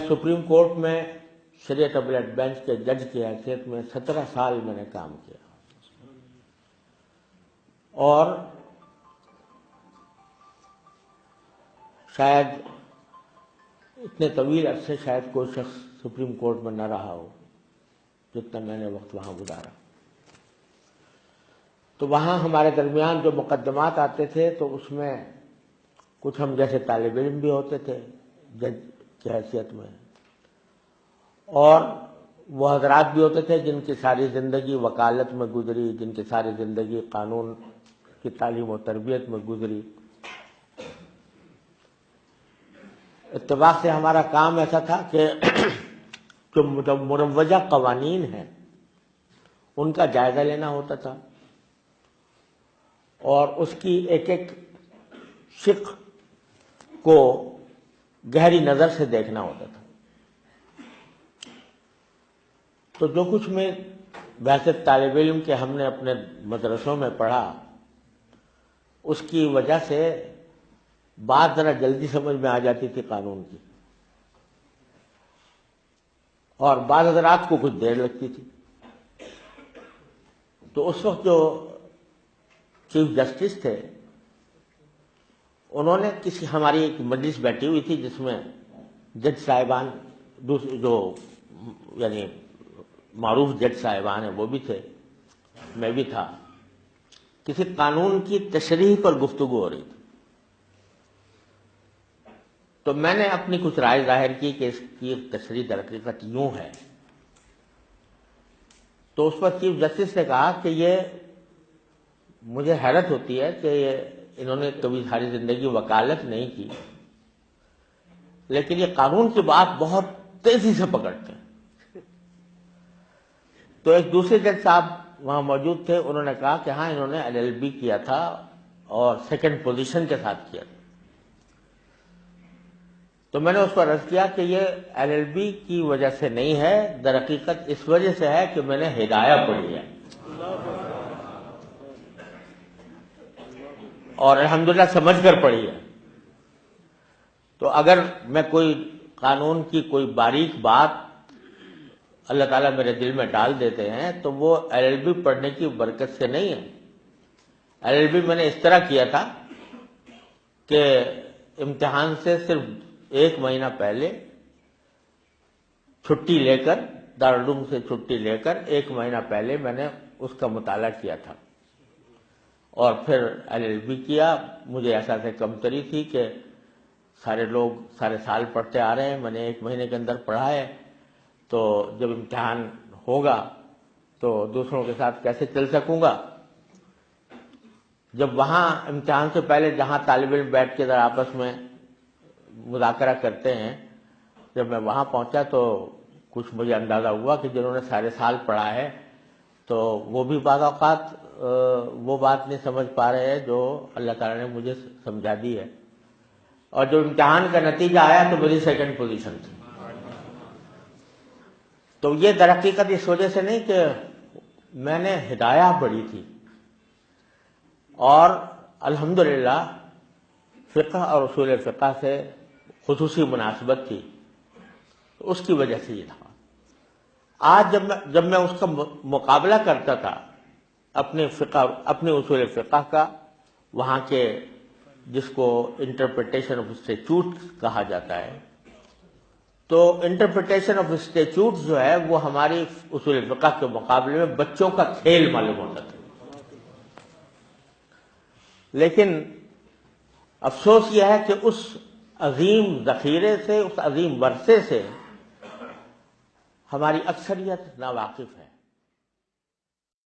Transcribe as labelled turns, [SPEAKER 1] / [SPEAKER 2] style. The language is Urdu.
[SPEAKER 1] سپریم کورٹ میں شریعت اپیلیٹ بینچ کے جج کی حیثیت میں 17 سال میں نے کام کیا اور شاید اتنے طویل عرصے شاید کوئی شخص سپریم کورٹ میں نہ رہا ہو جتنا میں نے وقت وہاں گزارا. تو وہاں ہمارے درمیان جو مقدمات آتے تھے تو اس میں کچھ ہم جیسے طالب علم بھی ہوتے تھے جج کی حیثیت میں، اور وہ حضرات بھی ہوتے تھے جن کی ساری زندگی وکالت میں گزری، جن کی ساری زندگی قانون کی تعلیم و تربیت میں گزری. اتفاق سے ہمارا کام ایسا تھا کہ جو مروجہ قوانین ہیں ان کا جائزہ لینا ہوتا تھا اور اس کی ایک ایک شق کو گہری نظر سے دیکھنا ہوتا تھا. تو جو کچھ میں بحثیت طالب علم کے ہم نے اپنے مدرسوں میں پڑھا اس کی وجہ سے بات ذرا جلدی سمجھ میں آ جاتی تھی قانون کی، اور بعض حضرات کو کچھ دیر لگتی تھی. تو اس وقت جو چیف جسٹس تھے انہوں نے ہماری ایک مجلس بیٹھی ہوئی تھی جس میں جج صاحبان جو یعنی معروف جج صاحبان ہیں وہ بھی تھے، میں بھی تھا. کسی قانون کی تشریح پر گفتگو ہو رہی تھی تو میں نے اپنی کچھ رائے ظاہر کی کہ اس کی تشریح در حقیقت یوں ہے. تو اس پر چیف جسٹس نے کہا کہ یہ مجھے حیرت ہوتی ہے کہ انہوں نے کبھی ساری زندگی وکالت نہیں کی لیکن یہ قانون کی بات بہت تیزی سے پکڑتے ہیں. تو ایک دوسرے جج صاحب وہاں موجود تھے، انہوں نے کہا کہ ہاں انہوں نے LLB کیا تھا اور سیکنڈ پوزیشن کے ساتھ کیا تھا. تو میں نے اس پر عرض کیا کہ یہ LLB کی وجہ سے نہیں ہے، در حقیقت اس وجہ سے ہے کہ میں نے ہدایہ پڑھی ہے اور الحمدللہ سمجھ کر پڑھی ہے. تو اگر میں کوئی قانون کی کوئی باریک بات اللہ تعالیٰ میرے دل میں ڈال دیتے ہیں تو وہ LLB پڑھنے کی برکت سے نہیں ہے. LLB میں نے اس طرح کیا تھا کہ امتحان سے صرف 1 مہینہ پہلے چھٹی لے کر، دارالعلوم سے چھٹی لے کر 1 مہینہ پہلے میں نے اس کا مطالعہ کیا تھا اور پھر LLB کیا. مجھے احساس کمتری تھی کہ سارے لوگ سارے سال پڑھتے آ رہے ہیں، میں نے 1 مہینے کے اندر پڑھا ہے، تو جب امتحان ہوگا تو دوسروں کے ساتھ کیسے چل سکوں گا. جب وہاں امتحان سے پہلے جہاں طالب علم بیٹھ کے ذرا آپس میں مذاکرہ کرتے ہیں، جب میں وہاں پہنچا تو کچھ مجھے اندازہ ہوا کہ جنہوں نے سارے سال پڑھا ہے تو وہ بھی بعض اوقات وہ بات نہیں سمجھ پا رہے ہیں جو اللہ تعالیٰ نے مجھے سمجھا دی ہے. اور جو امتحان کا نتیجہ آیا تو میری سیکنڈ پوزیشن تھی. تو یہ در حقیقت اس وجہ سے نہیں کہ میں نے ہدایہ پڑھی تھی اور الحمدللہ فقہ اور اصول فقہ سے خصوصی مناسبت تھی، تو اس کی وجہ سے یہ تھا. آج جب میں اس کا مقابلہ کرتا تھا اپنے اصول فقہ کا، وہاں کے جس کو انٹرپریٹیشن آف اسٹیچوٹ کہا جاتا ہے، تو انٹرپریٹیشن آف اسٹیچوٹ جو ہے وہ ہماری اصول فقہ کے مقابلے میں بچوں کا کھیل معلوم ہوتا تھا. لیکن افسوس یہ ہے کہ اس عظیم ذخیرے سے، اس عظیم ورثے سے ہماری اکثریت ناواقف ہے.